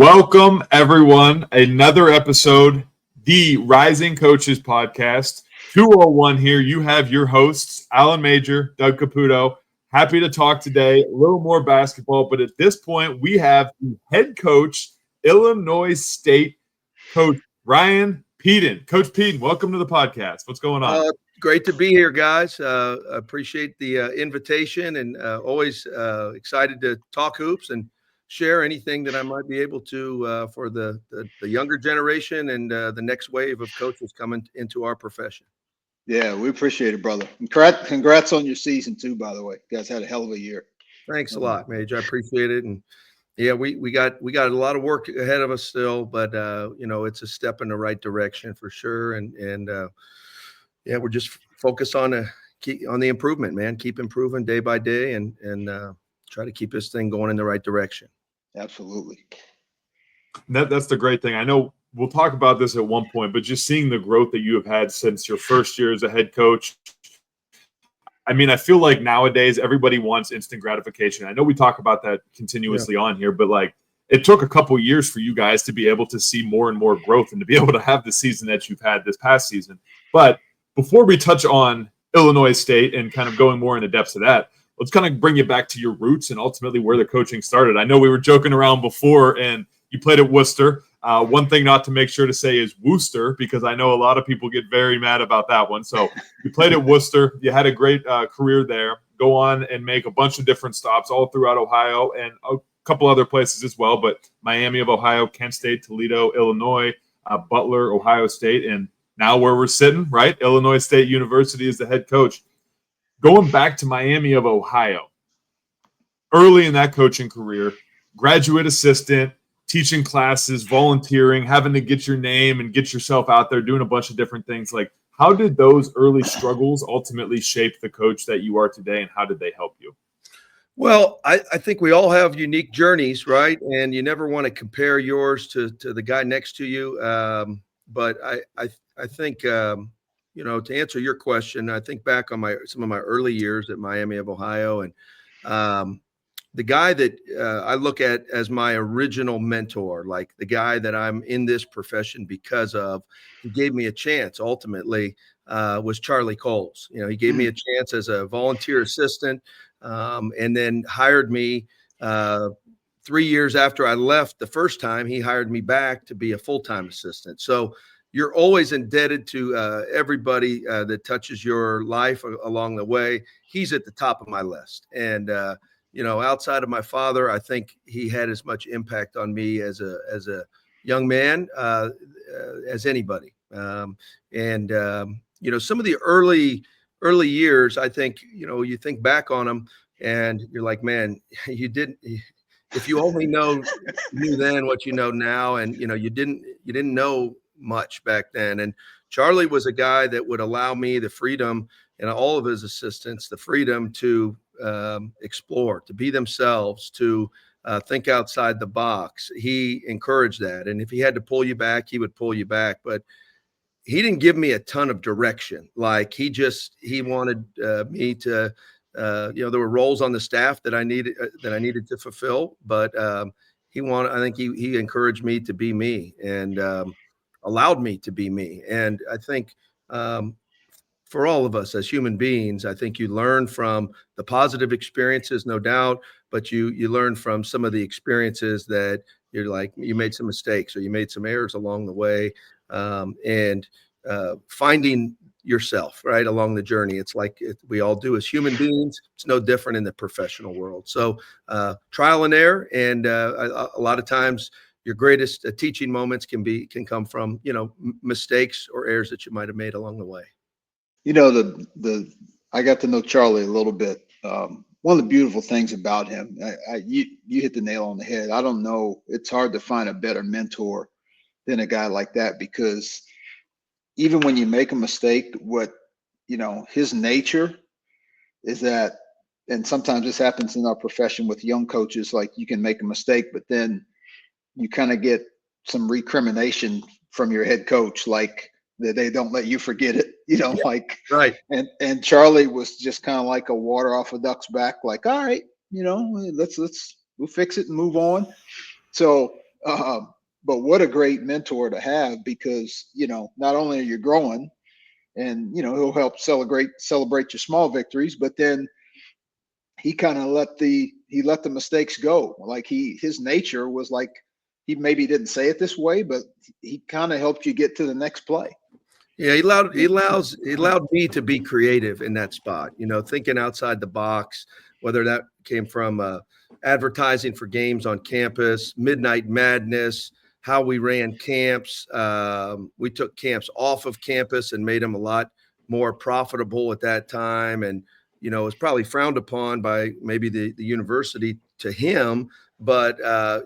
Welcome, everyone. Another episode, the Rising Coaches Podcast. 201 here. You have your hosts, Alan Major, Doug Caputo. Happy to talk today. A little more basketball, but at this point, we have the head coach, Illinois State coach, Ryan Pedon. Coach Pedon, welcome to the podcast. What's going on? Great to be here, guys. Appreciate the invitation and always excited to talk hoops and share anything that I might be able to for the younger generation and the next wave of coaches coming into our profession. Yeah, we appreciate it, brother. Congrats on your season too, by the way. You guys had a hell of a year. Thanks a lot, Major. I appreciate it. And yeah, we got a lot of work ahead of us still, but it's a step in the right direction for sure. And yeah, we're just focused on the improvement, man. Keep improving day by day and try to keep this thing going in the right direction. Absolutely. That's the great thing. I know we'll talk about this at one point, but just seeing the growth that you have had since your first year as a head coach. I mean, I feel like nowadays everybody wants instant gratification. I know we talk about that continuously on here, but like it took a couple years for you guys to be able to see more and more growth and to be able to have the season that you've had this past season. But before we touch on Illinois State and kind of going more into depths of that, let's kind of bring you back to your roots and ultimately where the coaching started. I know we were joking around before and you played at Worcester. One thing not to make sure to say is Worcester, because I know a lot of people get very mad about that one. So you played at Worcester. You had a great career there. Go on and make a bunch of different stops all throughout Ohio and a couple other places as well. But Miami of Ohio, Kent State, Toledo, Illinois, Butler, Ohio State, and now where we're sitting, right? Illinois State University is the head coach. Going back to Miami of Ohio, early in that coaching career, graduate assistant, teaching classes, volunteering, having to get your name and get yourself out there, doing a bunch of different things. Like, how did those early struggles ultimately shape the coach that you are today, and how did they help you? Well, I think we all have unique journeys, right? And you never want to compare yours to the guy next to you. But I think, to answer your question, I think back on some of my early years at Miami of Ohio, and the guy that I look at as my original mentor, like the guy that I'm in this profession because of, he gave me a chance ultimately, was Charlie Coles. He gave me a chance as a volunteer assistant and then hired me 3 years after I left the first time. He hired me back to be a full-time assistant. So you're always indebted to everybody that touches your life along the way. He's at the top of my list. And, outside of my father, I think he had as much impact on me as a young man as anybody. Some of the early years, I think, you think back on them and you're like, man, if you only knew then what you know now, and, you didn't know much back then. And Charlie was a guy that would allow me the freedom, and all of his assistants, the freedom to explore, to be themselves, to think outside the box. He encouraged that. And if he had to pull you back, he would pull you back. But he didn't give me a ton of direction. Like he wanted me to, there were roles on the staff that I needed to fulfill. But I think he encouraged me to be me and allowed me to be me. And I think for all of us as human beings, I think you learn from the positive experiences, no doubt, but you learn from some of the experiences that you're like, you made some mistakes or you made some errors along the way, and finding yourself right along the journey. It's like we all do as human beings. It's no different in the professional world. So trial and error, and a lot of times your greatest teaching moments can come from mistakes or errors that you might have made along the way. I got to know Charlie a little bit. One of the beautiful things about him, you hit the nail on the head. I don't know. It's hard to find a better mentor than a guy like that, because even when you make a mistake, his nature is that, and sometimes this happens in our profession with young coaches, like you can make a mistake, but then you kind of get some recrimination from your head coach, like that they don't let you forget it, right. And Charlie was just kind of like a water off a duck's back, like, all right, we'll fix it and move on. So But what a great mentor to have, because, you know, not only are you growing and, you know, he'll help celebrate your small victories, but then he kind of let the mistakes go. Like his nature was like, he maybe didn't say it this way, but he kind of helped you get to the next play. Yeah, he allowed me to be creative in that spot, you know, thinking outside the box, whether that came from advertising for games on campus, Midnight Madness, how we ran camps. We took camps off of campus and made them a lot more profitable at that time. And, you know, it was probably frowned upon by maybe the university to him, but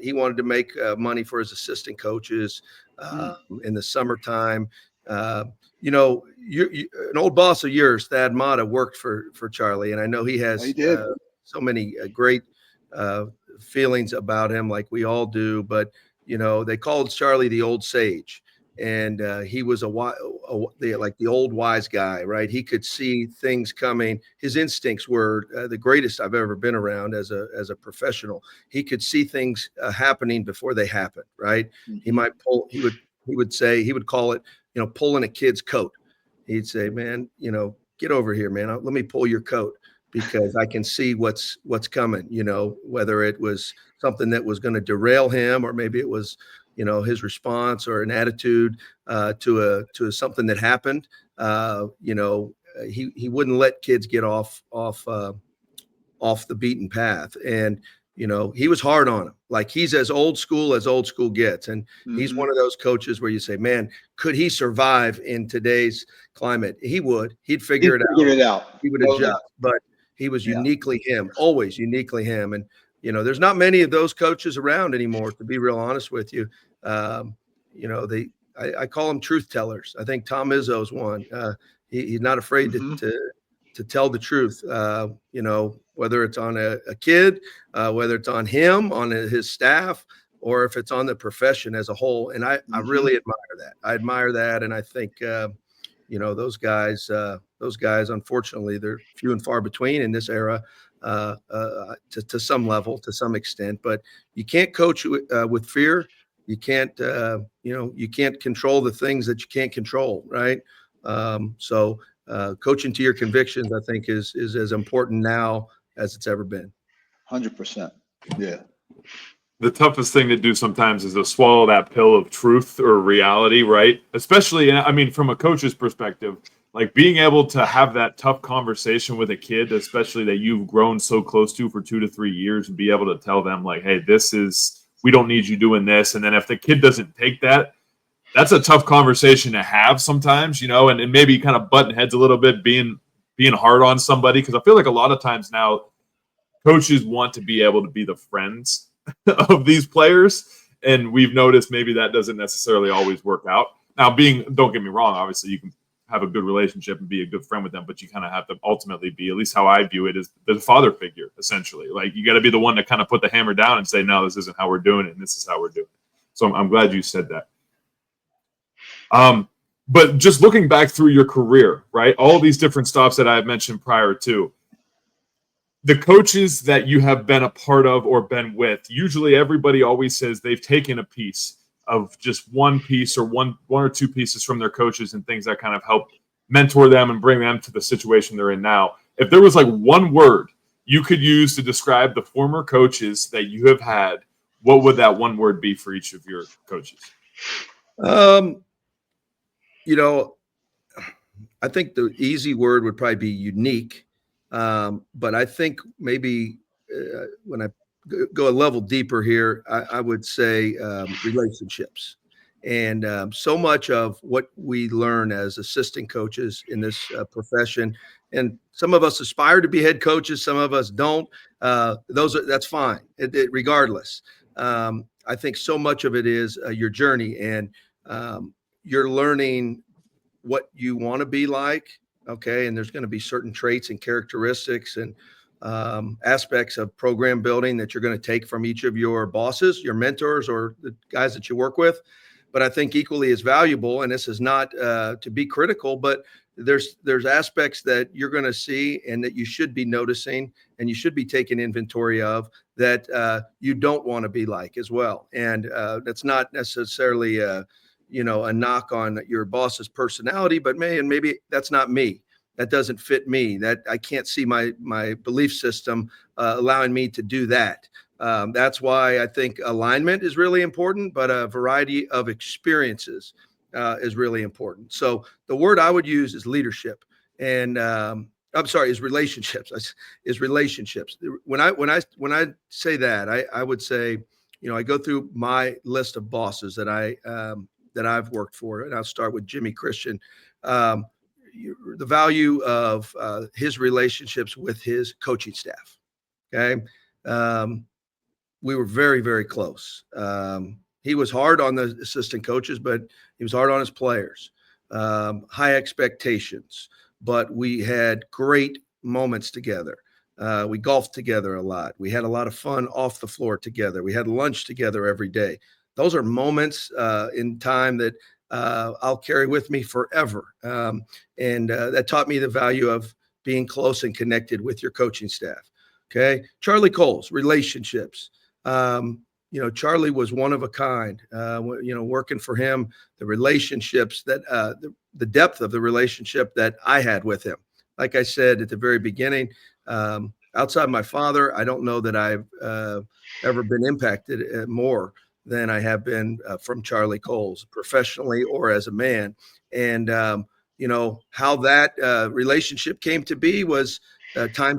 he wanted to make money for his assistant coaches in the summertime. You know, an old boss of yours, Thad Matta, worked for Charlie, and I know he has so many great feelings about him, like we all do. But you know, they called Charlie the old sage, and he was like the old wise guy, right? He could see things coming. His instincts were the greatest I've ever been around as a professional. He could see things happening before they happened, right? He might pull. He would call it, you know, pulling a kid's coat. He'd say, man, you know, get over here, man. Let me pull your coat because I can see what's coming, you know, whether it was something that was going to derail him, or maybe it was, you know, his response or an attitude to something that happened. You know, he wouldn't let kids get off the beaten path. And, you know, he was hard on him. Like, he's as old school gets. And he's one of those coaches where you say, man, could he survive in today's climate? He would. He'd figure it out. He would adjust. But he was uniquely him, always uniquely him. And, you know, there's not many of those coaches around anymore, to be real honest with you. You know, I call them truth tellers. I think Tom Izzo's one. He's not afraid to tell the truth, you know, whether it's on a kid, whether it's on him, on his staff, or if it's on the profession as a whole. And I really admire that. I admire that. And I think, you know, those guys, unfortunately, they're few and far between in this era, to some level, to some extent. But you can't coach with fear. You can't, you know, you can't control the things that you can't control, right? So coaching to your convictions, I think, is as important now as it's ever been. 100%. Yeah. The toughest thing to do sometimes is to swallow that pill of truth or reality, right? Especially, I mean, from a coach's perspective, like being able to have that tough conversation with a kid, especially that you've grown so close to for 2 to 3 years, and be able to tell them like, hey, we don't need you doing this. And then if the kid doesn't take that, that's a tough conversation to have sometimes, you know, and maybe kind of button heads a little bit, being hard on somebody. Because I feel like a lot of times now coaches want to be able to be the friends of these players. And we've noticed maybe that doesn't necessarily always work out. Now, don't get me wrong, obviously you can have a good relationship and be a good friend with them, but you kind of have to ultimately be, at least how I view it, is the father figure, essentially. Like, you got to be the one to kind of put the hammer down and say, no, this isn't how we're doing it, and this is how we're doing it. So I'm glad you said that. But just looking back through your career, right, all these different stops that I had mentioned prior to, the coaches that you have been a part of or been with, usually everybody always says they've taken a piece of just one piece or one or two pieces from their coaches and things that kind of help mentor them and bring them to the situation they're in now. If there was like one word you could use to describe the former coaches that you have had, what would that one word be for each of your coaches? You know, I think the easy word would probably be unique. But I think maybe when I go a level deeper here, I would say relationships. And so much of what we learn as assistant coaches in this profession, and some of us aspire to be head coaches, some of us don't. That's fine, regardless. I think so much of it is your journey, and you're learning what you want to be like. Okay. And there's going to be certain traits and characteristics and aspects of program building that you're going to take from each of your bosses, your mentors, or the guys that you work with. but I think equally as valuable, and this is not to be critical, but there's aspects that you're going to see and that you should be noticing and you should be taking inventory of that you don't want to be like as well. And that's not necessarily a knock on your boss's personality, but maybe that's not me. That doesn't fit me. That I can't see my belief system allowing me to do that. That's why I think alignment is really important, but a variety of experiences is really important. So the word I would use is leadership, and is relationships. Is relationships. When I say that, I would say, I go through my list of bosses that I've worked for, and I'll start with Jimmy Christian. The value of his relationships with his coaching staff. Okay. We were very, very close. He was hard on the assistant coaches, but he was hard on his players. High expectations, but we had great moments together. We golfed together a lot. We had a lot of fun off the floor together. We had lunch together every day. Those are moments in time that I'll carry with me forever. And that taught me the value of being close and connected with your coaching staff. Okay. Charlie Coles, relationships. Charlie was one of a kind, working for him, the relationships that the depth of the relationship that I had with him. Like I said at the very beginning, outside my father, I don't know that I've ever been impacted more than I have been from Charlie Coles, professionally or as a man. And, how that relationship came to be was time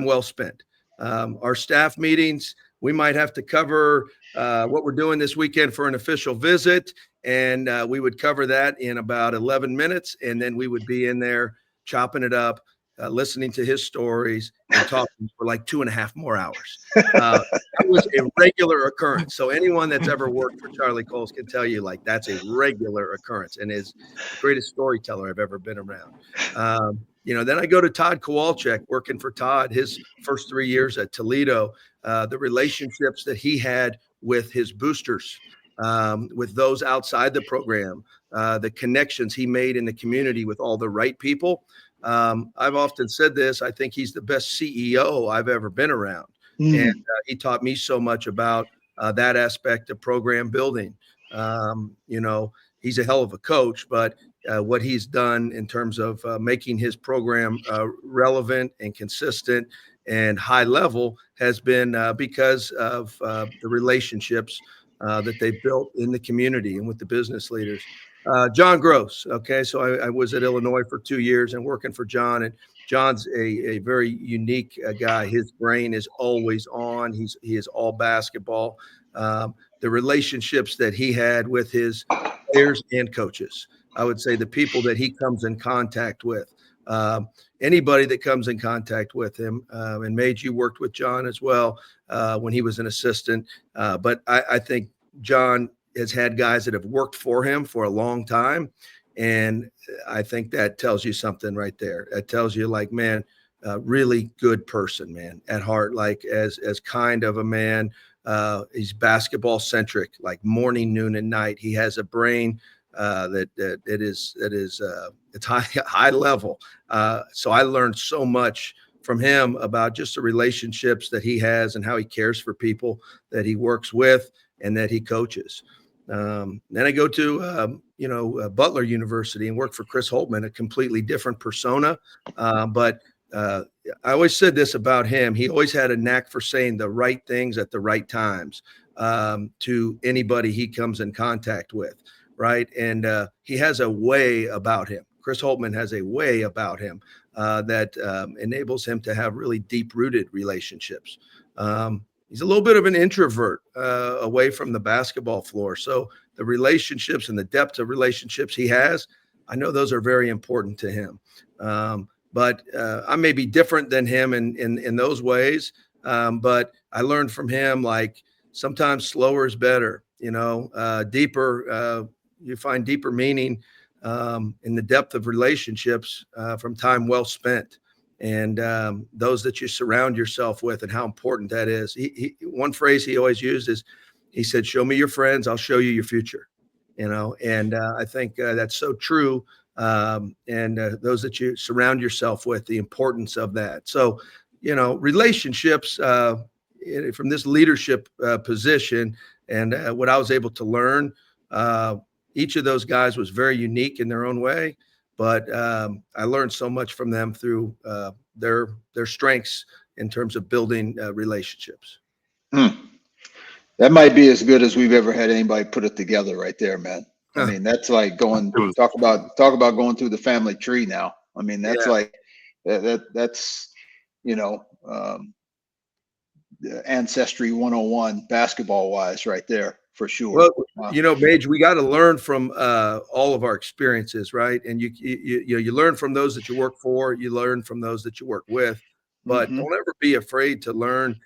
well spent. Our staff meetings, we might have to cover what we're doing this weekend for an official visit. And we would cover that in about 11 minutes. And then we would be in there chopping it up, listening to his stories and talking for like 2.5 more hours. That was a regular occurrence. So anyone that's ever worked for Charlie Coles can tell you, like, that's a regular occurrence and is the greatest storyteller I've ever been around. Then I go to Todd Kowalczyk, working for Todd, his first 3 years at Toledo, the relationships that he had with his boosters, with those outside the program, the connections he made in the community with all the right people. I've often said this, I think he's the best CEO I've ever been around. And he taught me so much about that aspect of program building. He's a hell of a coach, but what he's done in terms of making his program relevant and consistent and high level has been because of the relationships that they built in the community and with the business leaders. John Gross. Okay. So I was at Illinois for 2 years and working for John, and John's a very unique guy. His brain is always on. He is all basketball. The relationships that he had with his players and coaches, I would say the people that he comes in contact with, anybody that comes in contact with him, and Mage, you worked with John as well when he was an assistant. But I think John has had guys that have worked for him for a long time. And I think that tells you something right there. It tells you, like, man, really good person, man, at heart, like as kind of a man. He's basketball centric, like morning, noon, and night. He has a brain that is it's high level. So I learned so much from him about just the relationships that he has and how he cares for people that he works with and that he coaches. Then I go to Butler University and work for Chris Holtmann, a completely different persona. But I always said this about him. He always had a knack for saying the right things at the right times to anybody he comes in contact with. Right. And he has a way about him. Chris Holtmann has a way about him that enables him to have really deep rooted relationships. He's a little bit of an introvert away from the basketball floor. So the relationships and the depth of relationships he has, I know those are very important to him. But I may be different than him in those ways. But I learned from him, like, sometimes slower is better, deeper. You find deeper meaning in the depth of relationships from time well spent. And those that you surround yourself with and how important that is. One phrase he always used is, he said, "Show me your friends, I'll show you your future." and I think that's so true. And those that you surround yourself with, the importance of that. So, relationships from this leadership position and what I was able to learn, each of those guys was very unique in their own way, but I learned so much from them through their strengths in terms of building relationships. That might be as good as we've ever had anybody put it together right there, man. I mean, that's like talk about going through the family tree now. I mean, that's like that's ancestry 101 basketball wise right there for sure. Well, Mage, we got to learn from all of our experiences, right? And you learn from those that you work for, you learn from those that you work with, but don't ever be afraid to learn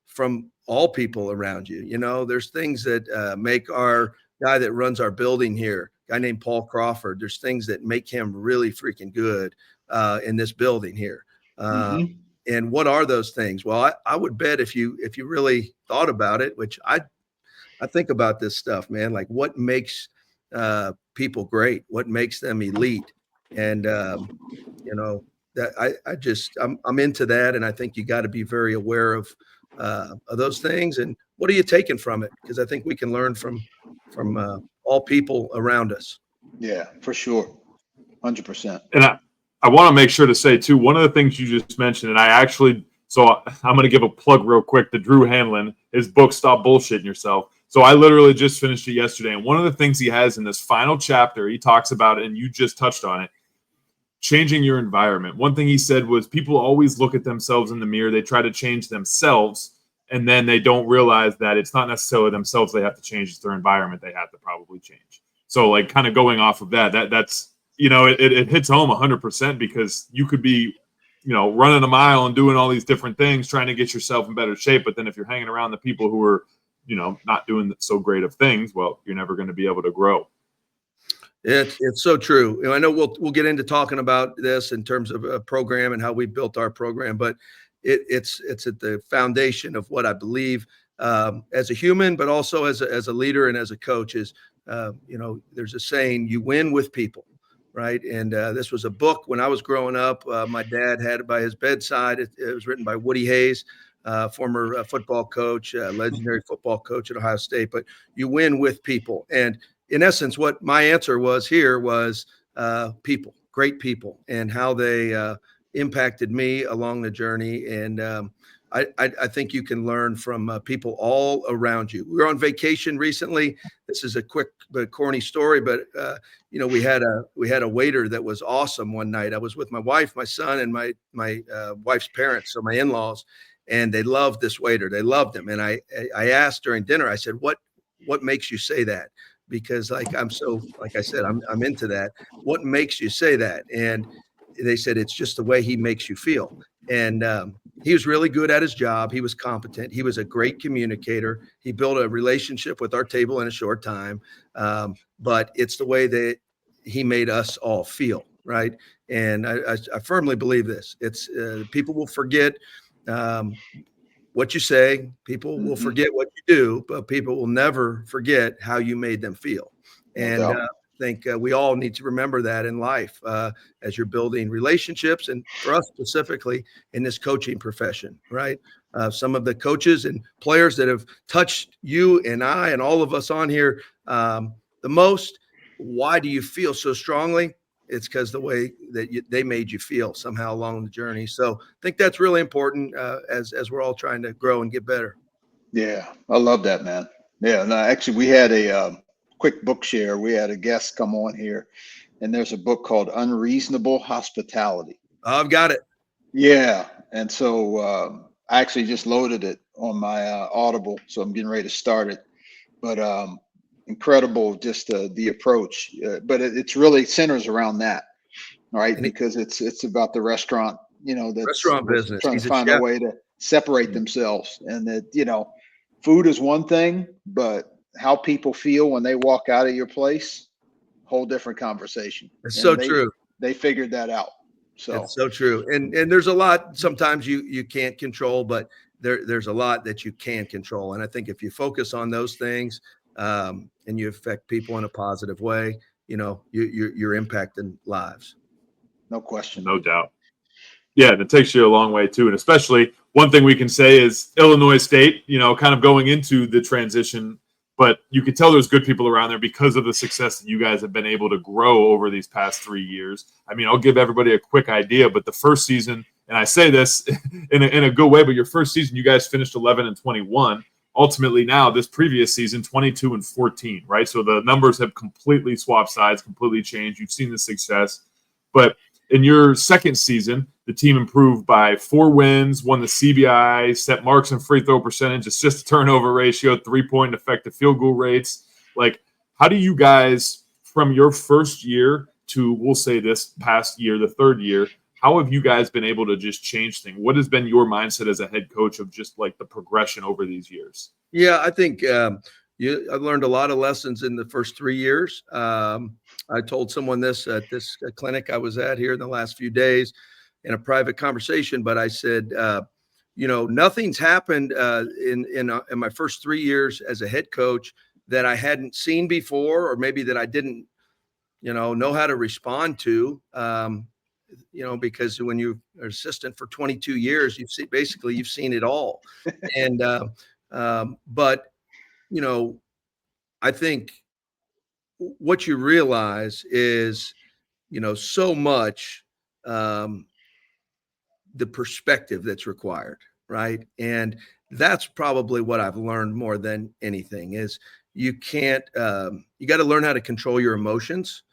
from all people around you. There's things that make our guy that runs our building here, a guy named Paul Crawford, there's things that make him really freaking good in this building here. And what are those things? Well, I would bet if you really thought about it, which I think about this stuff, man, like what makes people great, what makes them elite. And, that I'm into that. And I think you got to be very aware of those things. And what are you taking from it? Because I think we can learn from all people around us. Yeah, for sure. 100%. And I want to make sure to say too, one of the things you just mentioned, and I'm going to give a plug real quick to Drew Hanlon, his book, Stop Bullshitting Yourself. So I literally just finished it yesterday. And one of the things he has in this final chapter, he talks about it, and you just touched on it, changing your environment. One thing he said was people always look at themselves in the mirror. They try to change themselves, and then they don't realize that it's not necessarily themselves they have to change. It's their environment they have to probably change. So like kind of going off of that's it hits home 100% because you could be, running a mile and doing all these different things, trying to get yourself in better shape. But then if you're hanging around the people who are, not doing so great of things, well, you're never going to be able to grow. It's so true. I know we'll get into talking about this in terms of a program and how we built our program, but it's at the foundation of what I believe as a human, but also as a leader and as a coach is, there's a saying, you win with people. Right. And this was a book when I was growing up. My dad had it by his bedside. It was written by Woody Hayes, former football coach, legendary football coach at Ohio State. But you win with people. And in essence, what my answer was here was people, great people, and how they impacted me along the journey. And I think you can learn from people all around you. We were on vacation recently. This is a quick but corny story, but we had a waiter that was awesome one night. I was with my wife, my son, and my wife's parents, so my in-laws, and they loved this waiter. They loved him, and I asked during dinner. I said, "What makes you say that?" Because like I said, I'm into that. What makes you say that? And they said it's just the way he makes you feel. And he was really good at his job. He was competent. He was a great communicator. He built a relationship with our table in a short time. But it's the way that he made us all feel, right? And I firmly believe this. It's people will forget what you say. People will forget what you do, but people will never forget how you made them feel. And I think we all need to remember that in life as you're building relationships, and for us specifically in this coaching profession, right? Some of the coaches and players that have touched you and I and all of us on here the most. Why do you feel so strongly? It's because the way that they made you feel somehow along the journey. So I think that's really important as we're all trying to grow and get better. Yeah, I love that, man. Yeah, no, actually, we had a quick book share. We had a guest come on here, and there's a book called Unreasonable Hospitality. I've got it. Yeah, and so I actually just loaded it on my Audible, so I'm getting ready to start it. But incredible, just the approach. But it's really centers around that, right? Because it's about the restaurant, that's restaurant business. Trying to find a way to separate themselves, and that food is one thing, but how people feel when they walk out of your place, whole different conversation. It's so true. They figured that out. So it's so true. And there's a lot sometimes you can't control, but there's a lot that you can control. And I think if you focus on those things, and you affect people in a positive way, you're impacting lives. No question. No doubt. Yeah, and it takes you a long way too. And especially one thing we can say is Illinois State, kind of going into the transition, but you can tell there's good people around there because of the success that you guys have been able to grow over these past 3 years. I mean, I'll give everybody a quick idea, but the first season, and I say this in a good way, but your first season, you guys finished 11-21. Ultimately now, this previous season, 22-14, right? So the numbers have completely swapped sides, completely changed. You've seen the success. But in your second season, the team improved by 4 wins, won the CBI, set marks and free throw percentage, assist to turnover ratio, 3-point effective field goal rates. Like, how do you guys, from your first year to, we'll say this past year, the third year, how have you guys been able to just change things? What has been your mindset as a head coach of just like the progression over these years? Yeah, I think I learned a lot of lessons in the first 3 years. I told someone this at this clinic I was at here in the last few days in a private conversation, but I said, nothing's happened in my first 3 years as a head coach that I hadn't seen before, or maybe that I didn't, know how to respond to. Because when you're an assistant for 22 years, you've seen it all. And, but, I think what you realize is, so much, the perspective that's required. Right. And that's probably what I've learned more than anything is you can't, you got to learn how to control your emotions,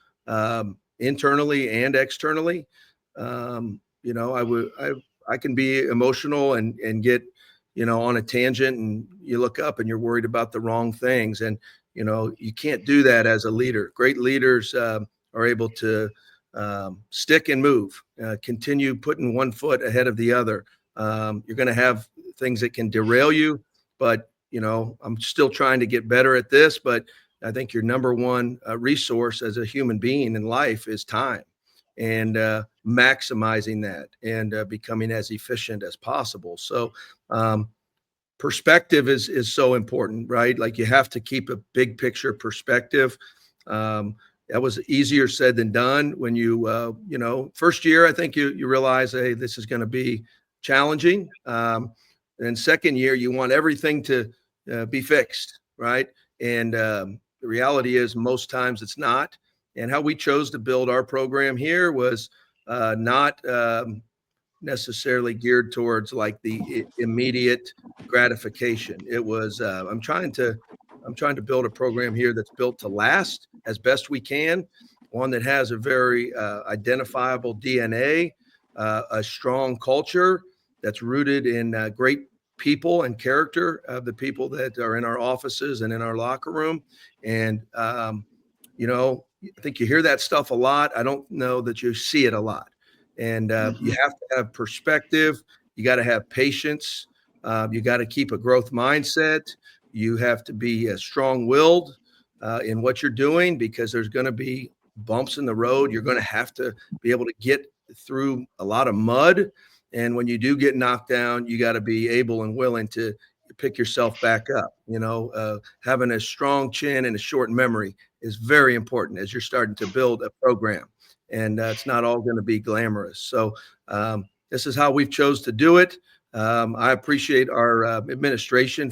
internally and externally. I can be emotional and get, on a tangent, and you look up and you're worried about the wrong things. And, you can't do that as a leader. Great leaders are able to stick and move, continue putting one foot ahead of the other. You're going to have things that can derail you, but, I'm still trying to get better at this. But I think your number one resource as a human being in life is time. And maximizing that and becoming as efficient as possible. So perspective is so important, right? Like you have to keep a big picture perspective. That was easier said than done when first year, I think you realize, hey, this is going to be challenging. And second year, you want everything to be fixed, right? And the reality is most times it's not. And how we chose to build our program here was not necessarily geared towards like the immediate gratification. It was I'm trying to build a program here that's built to last as best we can, one that has a very identifiable DNA, a strong culture that's rooted in great people and character of the people that are in our offices and in our locker room. And I think you hear that stuff a lot. I don't know that you see it a lot. And you have to have perspective. You got to have patience. You got to keep a growth mindset. You have to be strong-willed in what you're doing, because there's going to be bumps in the road. You're going to have to be able to get through a lot of mud. And when you do get knocked down, you got to be able and willing to pick yourself back up. Having a strong chin and a short memory is very important as you're starting to build a program. And it's not all going to be glamorous. So this is how we've chose to do it. I appreciate our administration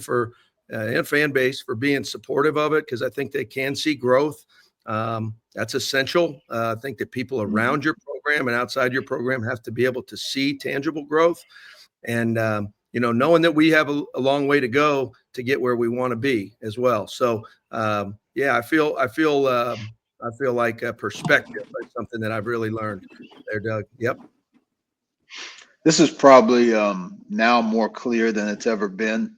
and fan base for being supportive of it, because I think they can see growth. That's essential. I think that people around your program and outside your program have to be able to see tangible growth. And knowing that we have a long way to go to get where we want to be as well. So, I feel like perspective is something that I've really learned there, Doug. Yep. This is probably now more clear than it's ever been.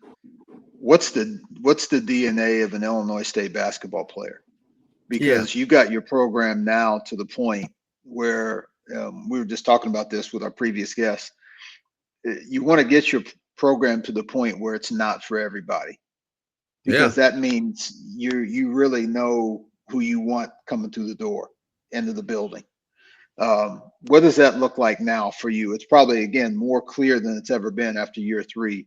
What's the DNA of an Illinois State basketball player? Because you got your program now to the point where we were just talking about this with our previous guest. You want to get your program to the point where it's not for everybody, because that means you really know who you want coming through the door into the building. What does that look like now for you? It's probably, again, more clear than it's ever been after year 3.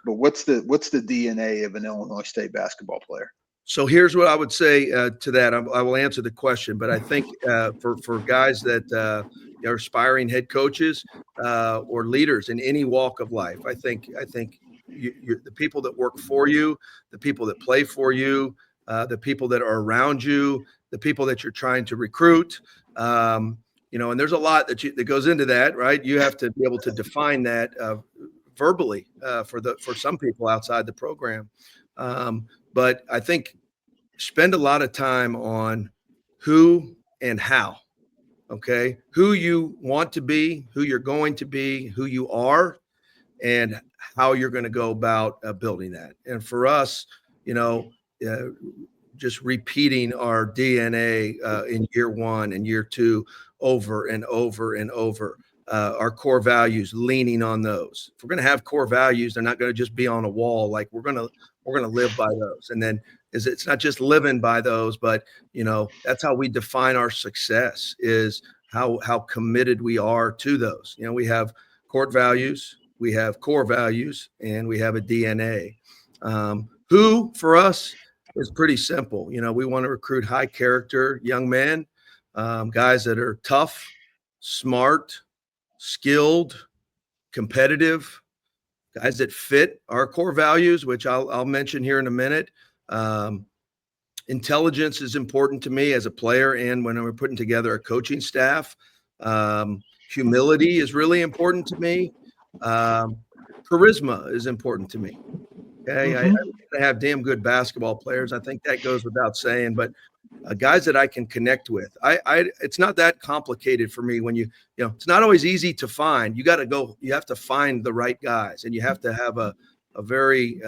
But what's the DNA of an Illinois State basketball player? So here's what I would say to that. I will answer the question, but I think for guys that are aspiring head coaches or leaders in any walk of life, I think the people that work for you, the people that play for you, the people that are around you, the people that you're trying to recruit, and there's a lot that goes into that, right? You have to be able to define that verbally for some people outside the program. But I think spend a lot of time on who and how, okay? Who you want to be, who you're going to be, who you are, and how you're going to go about building that. And for us, just repeating our DNA in year one and year two over and over and over. Our core values, leaning on those. If we're going to have core values, they're not going to just be on a wall. Like we're going to live by those. And then it's not just living by those, but that's how we define our success, is how committed we are to those. We have core values, we have core values, and we have a DNA. Who for us is pretty simple. We want to recruit high character young men, guys that are tough, smart, skilled, competitive, guys that fit our core values, which I'll mention here in a minute. Intelligence is important to me as a player and when we're putting together a coaching staff. Humility is really important to me. Charisma is important to me. Okay, I have damn good basketball players. I think that goes without saying, but guys that I can connect with. It's not that complicated for me when it's not always easy to find. You have to find the right guys, and you have to have a very,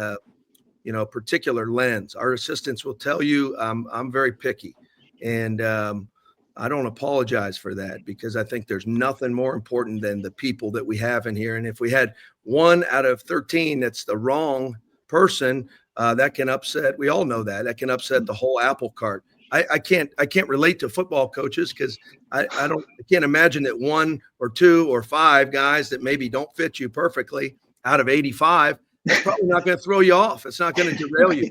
particular lens. Our assistants will tell you I'm very picky, and I don't apologize for that, because I think there's nothing more important than the people that we have in here. And if we had 1 out of 13 that's the wrong person, that can upset. We all know that can upset the whole apple cart. I can't relate to football coaches because I can't imagine that 1 or 2 or 5 guys that maybe don't fit you perfectly out of 85, that's probably not going to throw you off. It's not going to derail you.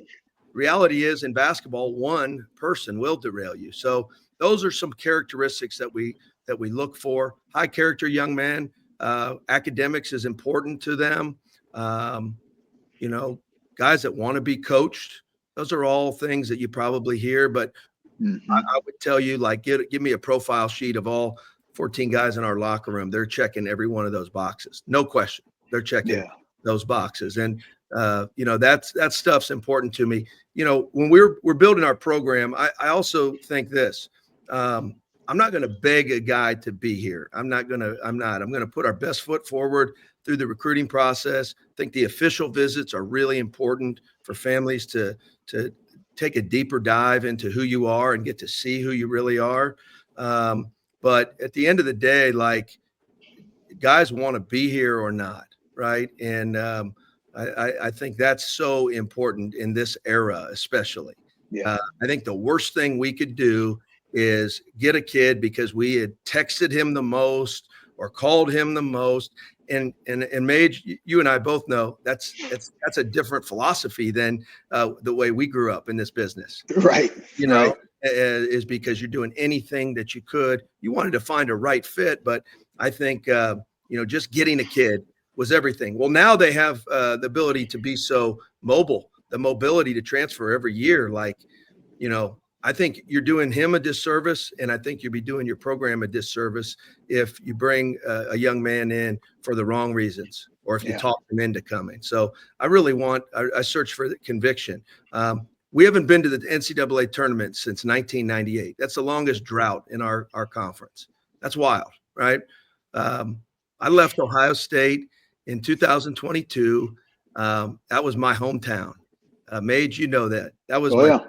Reality is, in basketball, 1 person will derail you. So those are some characteristics that we look for. High character young man. Academics is important to them. Guys that want to be coached. Those are all things that you probably hear, but I would tell you, like, give me a profile sheet of all 14 guys in our locker room. They're checking every one of those boxes. No question. They're checking those boxes. And, that stuff's important to me. When we're building our program, I also think this, I'm not going to beg a guy to be here. I'm going to put our best foot forward through the recruiting process. I think the official visits are really important for families to take a deeper dive into who you are and get to see who you really are. But at the end of the day, like, guys want to be here or not, right? And I think that's so important in this era, especially. I think the worst thing we could do is get a kid because we had texted him the most or called him the most. And Mage, you and I both know that's a different philosophy than the way we grew up in this business. Right. Is because you're doing anything that you could. You wanted to find a right fit, but I think just getting a kid was everything. Well, now they have the ability to be so mobile, the mobility to transfer every year. Like, I think you're doing him a disservice, and I think you'll be doing your program a disservice if you bring a young man in for the wrong reasons, or if you talk him into coming. So I search for the conviction. We haven't been to the NCAA tournament since 1998. That's the longest drought in our conference. That's wild, right? I left Ohio State in 2022. That was my hometown. Mage, that was my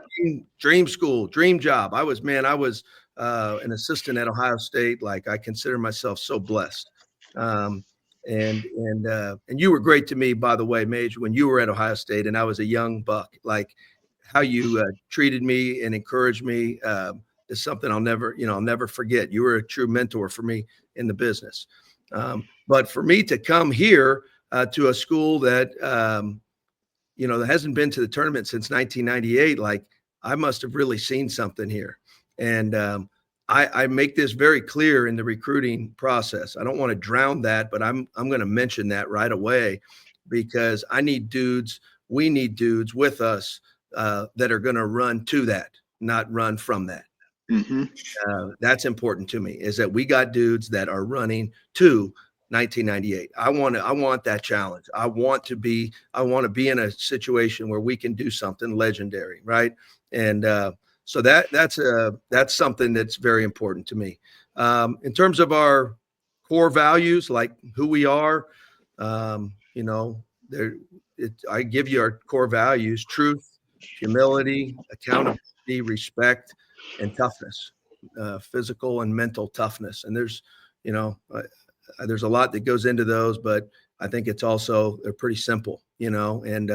dream school, dream job. I was an assistant at Ohio State. Like, I consider myself so blessed. And you were great to me, by the way, Mage, when you were at Ohio State and I was a young buck. Like, how you treated me and encouraged me is something I'll never forget. You were a true mentor for me in the business. But for me to come here to a school that that hasn't been to the tournament since 1998, like, I must have really seen something here. And I make this very clear in the recruiting process. I don't want to drown that, but I'm going to mention that right away, because we need dudes with us that are going to run to that, not run from that. Mm-hmm. That's important to me, is that we got dudes that are running to 1998. I want that challenge. I want to be in a situation where we can do something legendary, right? And so that's something that's very important to me. In terms of our core values, like who we are, you know, I give you our core values: truth, humility, accountability, respect, and toughness, physical and mental toughness. And there's a lot that goes into those, but I think they're pretty simple, and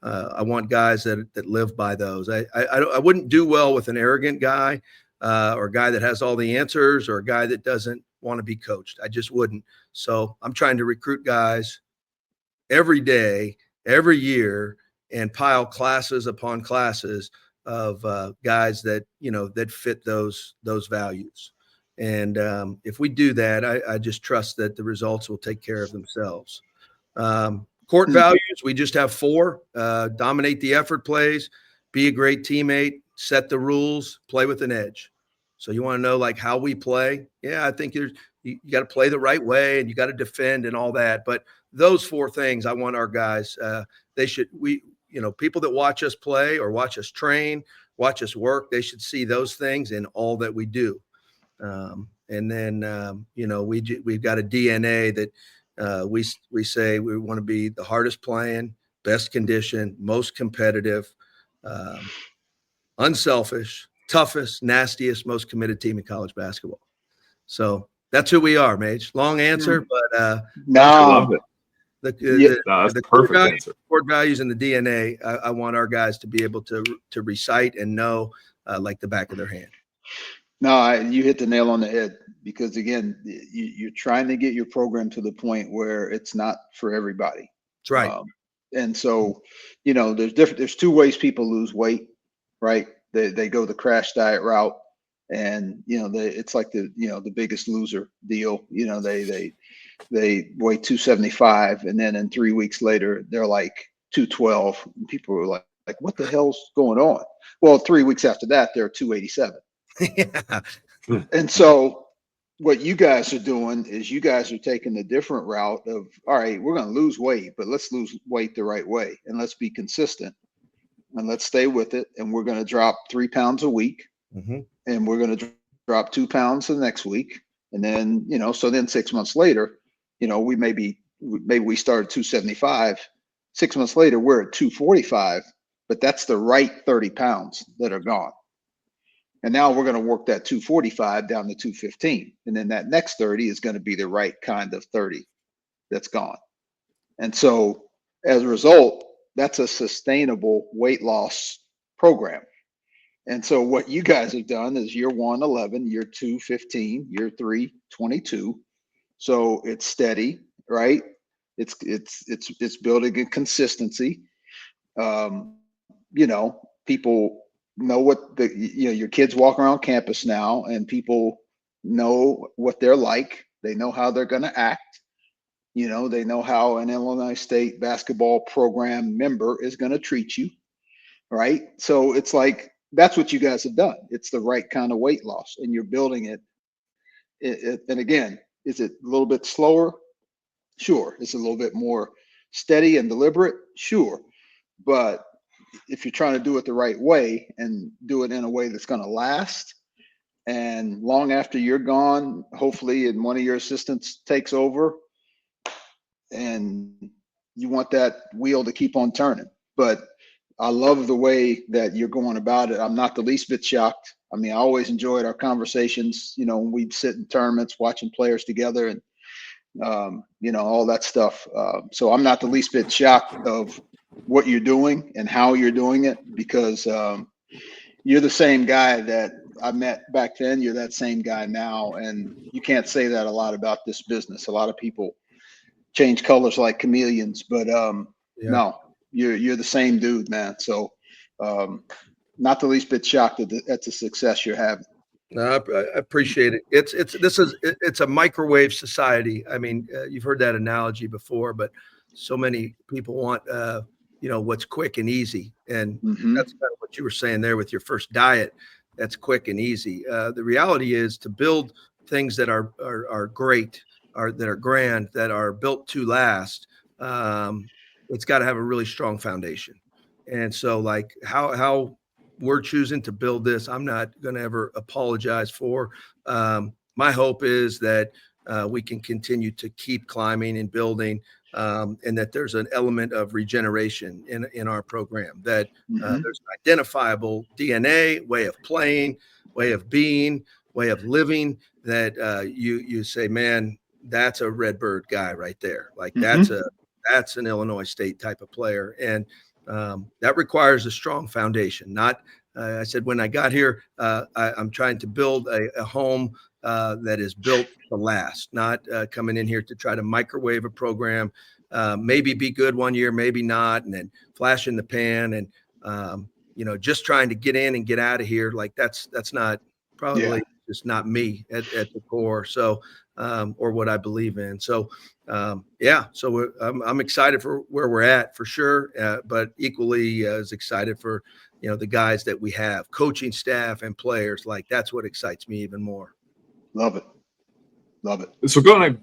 I want guys that live by those. I wouldn't do well with an arrogant guy, or a guy that has all the answers, or a guy that doesn't want to be coached. I just wouldn't. So I'm trying to recruit guys every day, every year, and pile classes upon classes of guys that fit those values. And if we do that, I just trust that the results will take care of themselves. Court values, we just have 4: dominate the effort plays, be a great teammate, set the rules, play with an edge. So you want to know like how we play? Yeah, I think you got to play the right way, and you got to defend and all that. But those 4 things, I want our guys. People that watch us play or watch us train, watch us work, they should see those things in all that we do. And then we've got a DNA that we say we want to be the hardest playing, best conditioned, most competitive, unselfish, toughest, nastiest, most committed team in college basketball. So that's who we are, Mage. Long answer, but No, I love it. The that's perfect answer. Core values in the DNA. I want our guys to be able to recite and know like the back of their hand. No, you hit the nail on the head, because again, you're trying to get your program to the point where it's not for everybody. That's right. And so, there's 2 ways people lose weight, right? They go the crash diet route, and it's like the Biggest Loser deal. They weigh 275, and then in 3 weeks later they're like 212. And people were like, what the hell's going on? Well, 3 weeks after that they're 287. Yeah. And so what you guys are doing is you guys are taking the different route of, all right, we're going to lose weight, but let's lose weight the right way, and let's be consistent, and let's stay with it. And we're going to drop 3 pounds a week, and we're going to drop 2 pounds the next week. And then, so then 6 months later, maybe we started 275. 6 months later, we're at 245, but that's the right 30 pounds that are gone. And now we're going to work that 245 down to 215. And then that next 30 is going to be the right kind of 30 that's gone. And so as a result, that's a sustainable weight loss program. And so what you guys have done is year 1, 11, year 2, 15, year 3, 22. So it's steady, right? It's building a consistency. People know what your kids walk around campus now, and people know what they're like. They know how they're going to act. They know how an Illinois State basketball program member is going to treat you, right? So it's like, that's what you guys have done. It's the right kind of weight loss, and you're building it. And again, is it a little bit slower? Sure. It's a little bit more steady and deliberate? Sure. But if you're trying to do it the right way and do it in a way that's going to last, and long after you're gone, hopefully, and one of your assistants takes over, and you want that wheel to keep on turning. But I love the way that you're going about it. I'm not the least bit shocked. I mean, I always enjoyed our conversations, when we'd sit in tournaments watching players together, and all that stuff. So I'm not the least bit shocked of what you're doing and how you're doing it, because you're the same guy that I met back then. You're that same guy now, and you can't say that a lot about this business. A lot of people change colors like chameleons, but no, you're the same dude, man. So not the least bit shocked at the success you're having. No, I appreciate it. It's a microwave society. I mean, you've heard that analogy before, but so many people want, what's quick and easy. And that's kind of what you were saying there with your first diet. That's quick and easy. The reality is to build things that are great, that are grand, that are built to last. It's got to have a really strong foundation. And so like how we're choosing to build this, I'm not going to ever apologize for. My hope is that we can continue to keep climbing and building, and that there's an element of regeneration in our program, that there's an identifiable DNA, way of playing, way of being, way of living, that you say, man, that's a Redbird guy right there. Like that's an Illinois State type of player. And that requires a strong foundation. Not, I said, when I got here, I'm trying to build a home that is built to last, not coming in here to try to microwave a program, maybe be good one year, maybe not, and then flash in the pan and, just trying to get in and get out of here. Like that's not probably just not me at the core. So, or what I believe in. So, so I'm excited for where we're at for sure, but equally as excited for, the guys that we have, coaching staff and players. Like that's what excites me even more. Love it. Love it. So going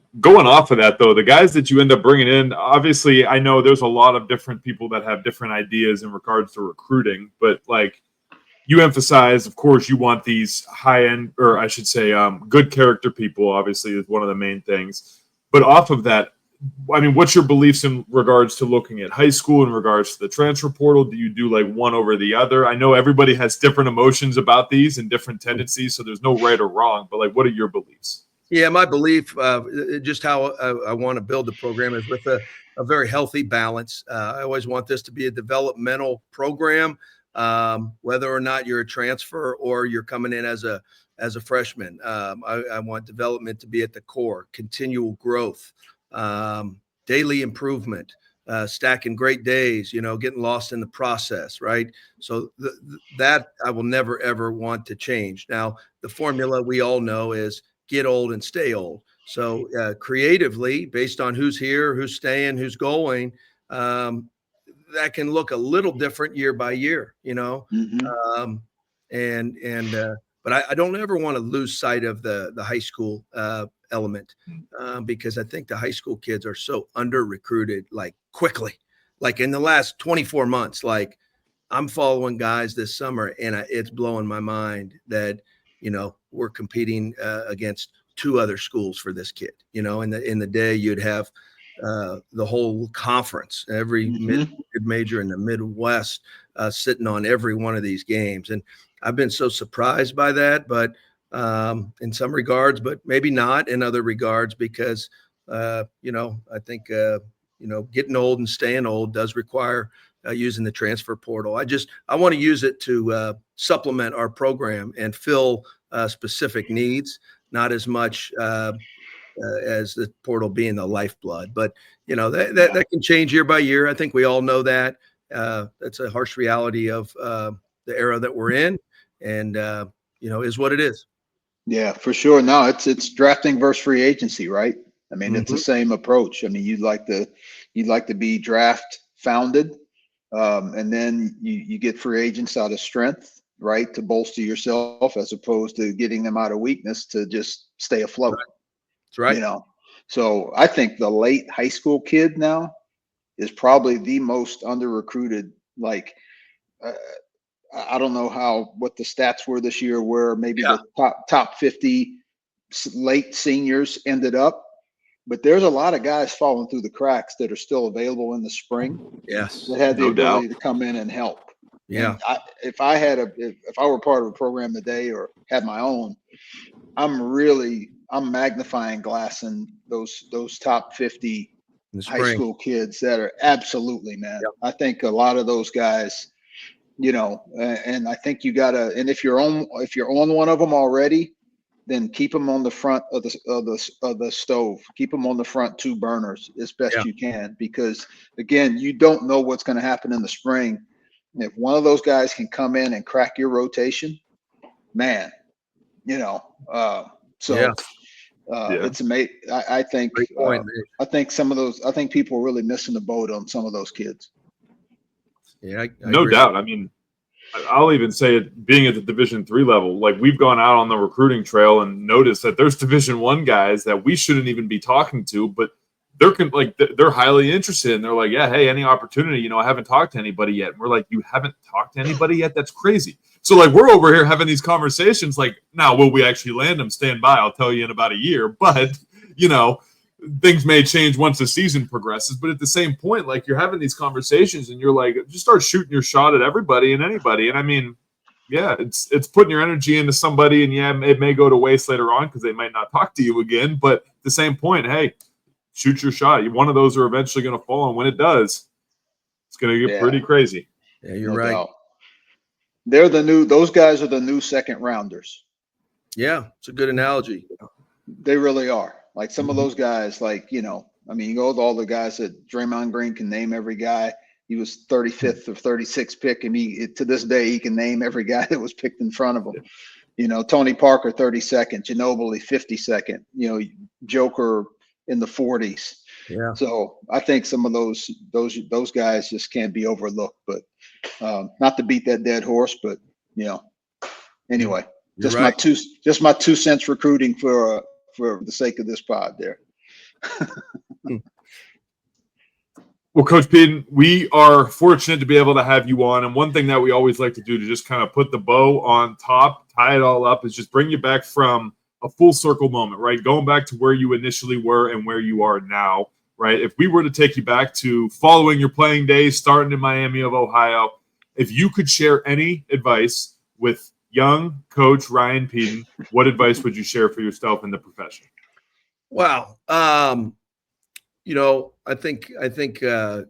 off of that, though, the guys that you end up bringing in, obviously, I know there's a lot of different people that have different ideas in regards to recruiting, but like you emphasize, of course, you want these high-end, or I should say good character people, obviously, is one of the main things. But off of that, I mean, what's your beliefs in regards to looking at high school, in regards to the transfer portal? Do you do like one over the other? I know everybody has different emotions about these and different tendencies, so there's no right or wrong, but like, what are your beliefs? Yeah, my belief, just how I want to build the program, is with a very healthy balance. I always want this to be a developmental program, whether or not you're a transfer or you're coming in as a freshman. I want development to be at the core, continual growth, daily improvement, stacking great days, getting lost in the process, right? So that I will never, ever want to change. Now, the formula we all know is get old and stay old. So creatively, based on who's here, who's staying, who's going, that can look a little different year by year, but I don't ever want to lose sight of the high school element, because I think the high school kids are so under recruited, like quickly, like in the last 24 months. Like I'm following guys this summer, and it's blowing my mind that we're competing against two other schools for this kid. In the day you'd have the whole conference, every mid-major in the Midwest sitting on every one of these games. And I've been so surprised by that, but in some regards, but maybe not in other regards, because, I think, getting old and staying old does require using the transfer portal. I want to use it to supplement our program and fill specific needs, not as much as the portal being the lifeblood. But, that can change year by year. I think we all know that. That's a harsh reality of the era that we're in, and, is what it is. Yeah, for sure. No, it's drafting versus free agency, right? I mean, it's the same approach. I mean, you'd like to be draft founded, and then you get free agents out of strength, right, to bolster yourself, as opposed to getting them out of weakness to just stay afloat. That's right. So I think the late high school kid now is probably the most under recruited. Like, I don't know what the stats were this year, where maybe the top 50 late seniors ended up, but there's a lot of guys falling through the cracks that are still available in the spring. Yes, that had the ability to come in and help. Yeah. And if I were part of a program today or had my own, I'm magnifying glassing those top 50 high school kids that are absolutely, man. Yep. I think a lot of those guys, and I think you gotta, and if you're on one of them already, then keep them on the front of the stove. Keep them on the front two burners as best you can, because again, you don't know what's going to happen in the spring. If one of those guys can come in and crack your rotation, man, Yeah. It's amazing. I think Great point, man. I think people are really missing the boat on some of those kids. Yeah, I no agree. doubt. I mean, I'll even say it, being at the Division III level, like we've gone out on the recruiting trail and noticed that there's Division I guys that we shouldn't even be talking to, but they're highly interested, and they're like, yeah, hey, any opportunity, I haven't talked to anybody yet. And we're like, you haven't talked to anybody yet? That's crazy. So like we're over here having these conversations like, now will we actually land them? Stand by, I'll tell you in about a year. But things may change once the season progresses. But at the same point, like you're having these conversations and you're like, just start shooting your shot at everybody and anybody. And I mean, yeah, it's putting your energy into somebody, and yeah, it may go to waste later on because they might not talk to you again. But at the same point, hey, shoot your shot. One of those are eventually going to fall, and when it does, it's going to get pretty crazy. Yeah, you're right. Doubt. Those guys are the new second rounders. Yeah, it's a good analogy. They really are. Like some of those guys, like, you go with all the guys that Draymond Green can name every guy. He was 35th or 36th pick, and to this day, he can name every guy that was picked in front of him. Tony Parker, 32nd, Ginobili, 52nd, Joker in the 40s. Yeah. So I think some of those guys just can't be overlooked, but not to beat that dead horse, but anyway, just my 2 cents recruiting for the sake of this pod there. Well, Coach Pedon, we are fortunate to be able to have you on. And one thing that we always like to do to just kind of put the bow on top, tie it all up, is just bring you back from a full circle moment, right? Going back to where you initially were and where you are now, right? If we were to take you back to following your playing days, starting in Miami of Ohio, if you could share any advice with young coach Ryan Pedon, what advice would you share for yourself in the profession? Wow. I think I've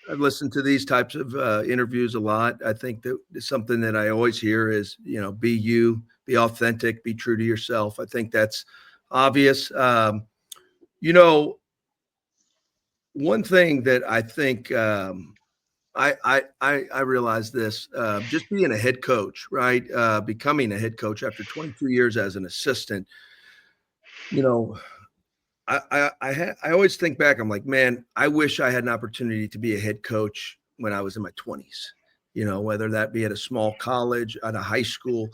listened to these types of interviews a lot. I think that something that I always hear is, be you, be authentic, be true to yourself. I think that's obvious. One thing that I think I realized this, just being a head coach, right? Becoming a head coach after 22 years as an assistant, I always think back, I'm like, man, I wish I had an opportunity to be a head coach when I was in my 20s, whether that be at a small college, at a high school,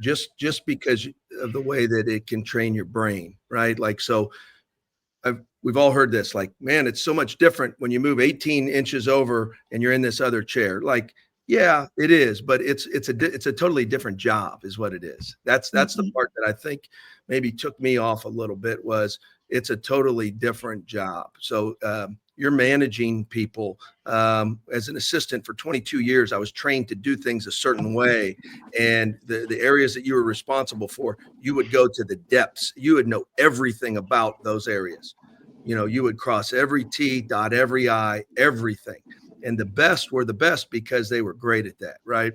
just because of the way that it can train your brain, right? Like, so we've all heard this, like, man, it's so much different when you move 18 inches over and you're in this other chair. Like, yeah, it is, but it's a totally different job is what it is. That's the part that I think maybe took me off a little bit, was it's a totally different job. So you're managing people. As an assistant for 22 years, I was trained to do things a certain way. And the areas that you were responsible for, you would go to the depths. You would know everything about those areas. You would cross every T, dot every I, everything. And the best were the best because they were great at that, right?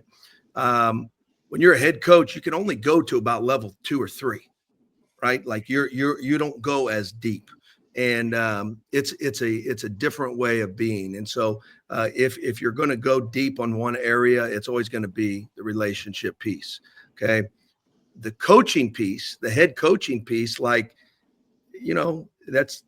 When you're a head coach, you can only go to about level 2 or 3, right? Like you don't go as deep, and it's a different way of being. And so if you're going to go deep on one area, it's always going to be the relationship piece. Okay, the coaching piece, the head coaching piece, like that's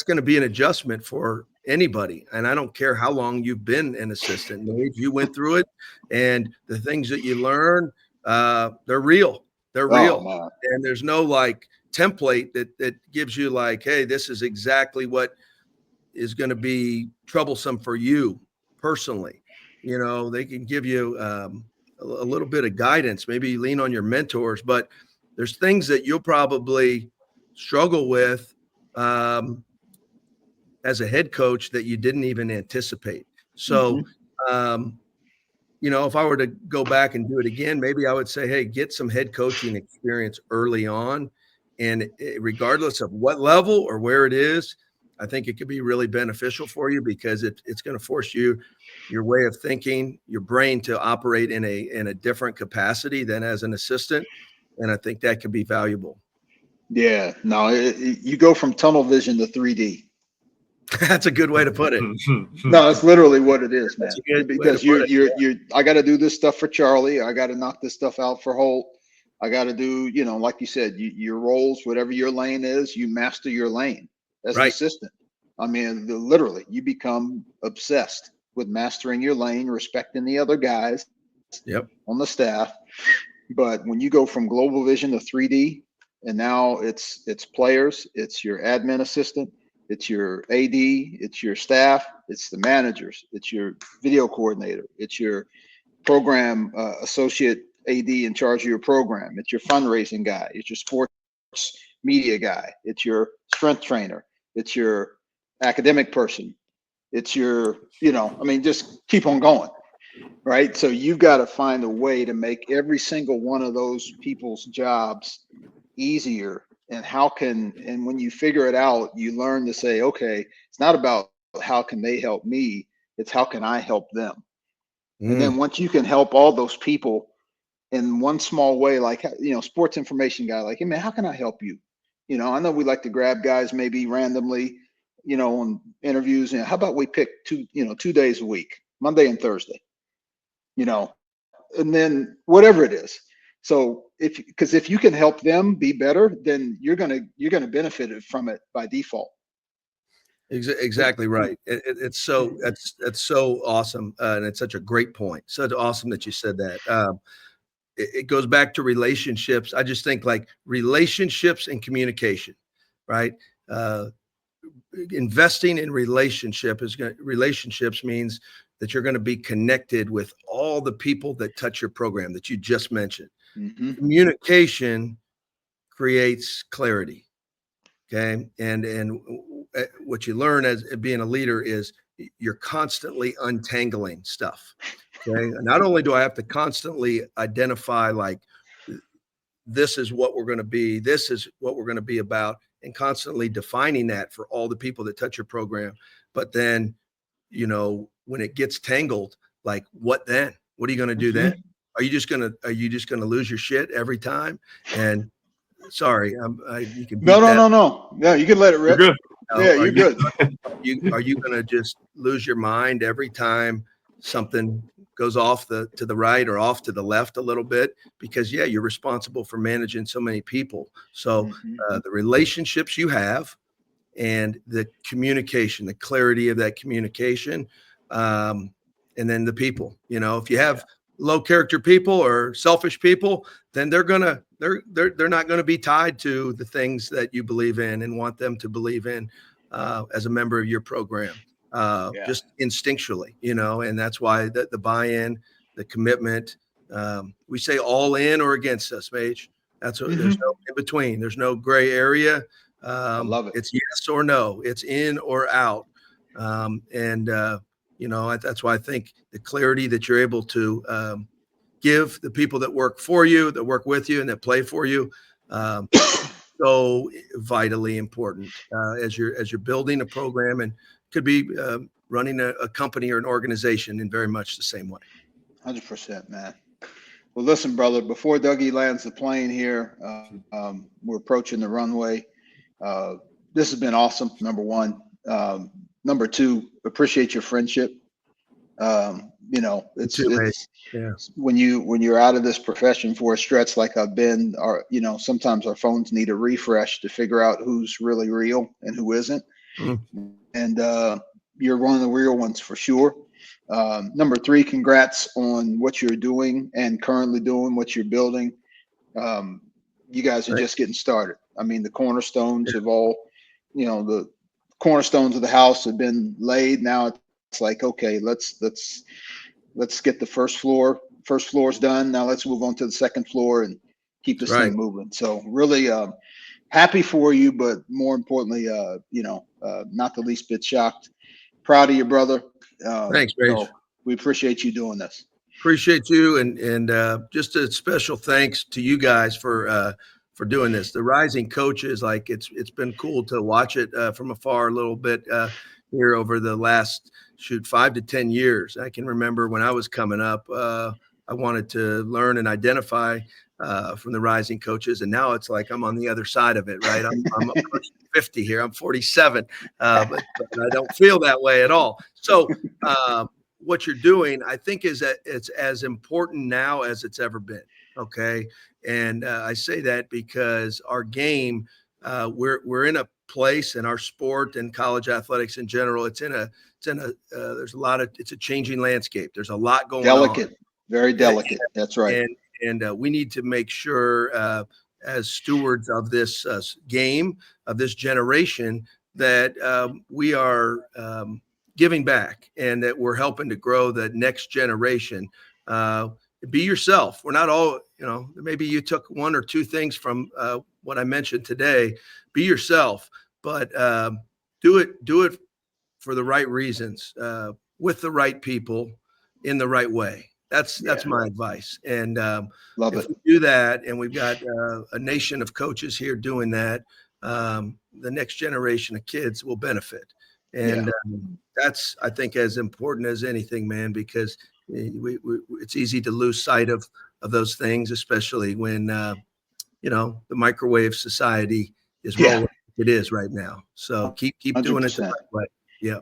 going to be an adjustment for anybody. And I don't care how long you've been an assistant. You went through it, and the things that you learn, they're real. They're real. Oh, and there's no like template that gives you like, hey, this is exactly what is going to be troublesome for you personally. They can give you a little bit of guidance, maybe lean on your mentors, but there's things that you'll probably struggle with as a head coach that you didn't even anticipate. So, if I were to go back and do it again, maybe I would say, hey, get some head coaching experience early on. And regardless of what level or where it is, I think it could be really beneficial for you, because it's going to force your way of thinking, your brain to operate in a different capacity than as an assistant. And I think that can be valuable. Yeah, no, you go from tunnel vision to 3D. That's a good way to put it. No, that's literally what it is, man. That's a good way Because to put it. you're I got to do this stuff for Charlie. I got to knock this stuff out for Holt. I got to do, like you said, your roles, whatever your lane is, you master your lane as an Right. assistant. I mean, literally, you become obsessed with mastering your lane, respecting the other guys on the staff. But when you go from global vision to 3D, and now it's players, it's your admin assistant, it's your AD, it's your staff, it's the managers, it's your video coordinator, it's your program associate AD in charge of your program, it's your fundraising guy, it's your sports media guy, it's your strength trainer, it's your academic person, it's your, just keep on going. Right. So you've got to find a way to make every single one of those people's jobs easier. And and when you figure it out, you learn to say, okay, it's not about how can they help me? It's how can I help them? And then once you can help all those people in one small way, like, sports information guy, like, hey man, how can I help you? I know we like to grab guys maybe randomly, on interviews. And how about we pick 2 days a week, Monday and Thursday? And then whatever it is. So because if you can help them be better, then you're gonna benefit from it by default. Exactly right. It's so that's so awesome, and it's such a great point. So awesome that you said that. It goes back to relationships. I just think like relationships and communication, right? Investing in relationships means that you're going to be connected with all the people that touch your program that you just mentioned. Mm-hmm. Communication creates clarity. Okay. And what you learn as being a leader is you're constantly untangling stuff. Okay. Not only do I have to constantly identify, like, this is what we're going to be, this is what we're going to be about, and constantly defining that for all the people that touch your program. But then, when it gets tangled, like, what then? What are you going to do then? Are you just going to lose your shit every time? And sorry, you can no. Yeah, you can let it rip. You're good. Yeah, you're good. Are you going to just lose your mind every time something goes off to the right or off to the left a little bit? Because you're responsible for managing so many people. So the relationships you have and the communication, the clarity of that communication, and then the people. If you have low character people or selfish people, then they're not gonna be tied to the things that you believe in and want them to believe in as a member of your program, just instinctually. And that's why the buy-in, the commitment. We say all in or against us, Mage. That's what there's no in between. There's no gray area. I love it. It's yes or no. It's in or out. That's why I think the clarity that you're able to give the people that work for you, that work with you, and that play for you, so vitally important as you're building a program, and could be running a company or an organization in very much the same way. 100%, man. Well, listen, brother, before Dougie lands the plane here, we're approaching the runway. This has been awesome, number one. Number two, appreciate your friendship. It's when you're out of this profession for a stretch like I've been, or sometimes our phones need a refresh to figure out who's really real and who isn't. And you're one of the real ones for sure. Number three, congrats on what you're doing and currently doing, what you're building. You guys are just getting started. I mean, the cornerstones of all, the cornerstones of the house have been laid. Now it's like, okay, let's get the first floor's done. Now let's move on to the second floor and keep this thing moving. So really happy for you, but more importantly, not the least bit shocked. Proud of you, brother. Thanks, Rach. So we appreciate you doing this. Appreciate you, and just a special thanks to you guys for doing this. The rising coaches, like it's been cool to watch it from afar a little bit here over the last 5 to 10 years. I can remember when I was coming up, I wanted to learn and identify from the rising coaches. And now it's like I'm on the other side of it, right? I'm 50 here. I'm 47, but I don't feel that way at all. So what you're doing, I think, is that it's as important now as it's ever been. Okay. And I say that because our game, we're in a place in our sport and college athletics in general. It's a changing landscape. There's a lot going on. Very delicate. That's right. And we need to make sure as stewards of this game, of this generation, that we are giving back and that we're helping to grow the next generation. Be yourself. We're not all, maybe you took one or two things from what I mentioned today. Be yourself, but do it for the right reasons, with the right people, in the right way. That's my advice. And Love if it. we do that, and we've got a nation of coaches here doing that, the next generation of kids will benefit. And that's, I think, as important as anything, man, because it's easy to lose sight of those things, especially when, the microwave society is rolling. It is right now. So keep doing it the right way. Yeah.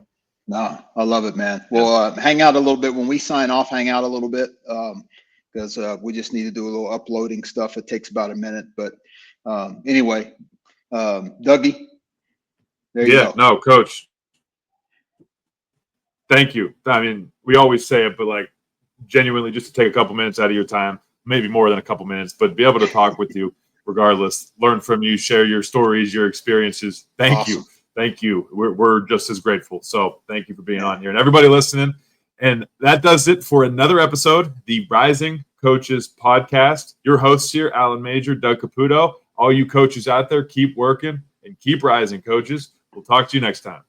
No, I love it, man. We'll hang out a little bit when we sign off. Hang out a little bit because we just need to do a little uploading stuff. It takes about a minute, but anyway, Dougie, there you go. No, Coach. Thank you. I mean, we always say it, but like genuinely, just to take a couple minutes out of your time, maybe more than a couple minutes, but be able to talk with you regardless, learn from you, share your stories, your experiences. Thank you. Thank you. We're just as grateful. So thank you for being on here and everybody listening. And that does it for another episode, the Rising Coaches Podcast. Your hosts here, Alan Major, Doug Caputo. All you coaches out there, keep working and keep rising, coaches. We'll talk to you next time.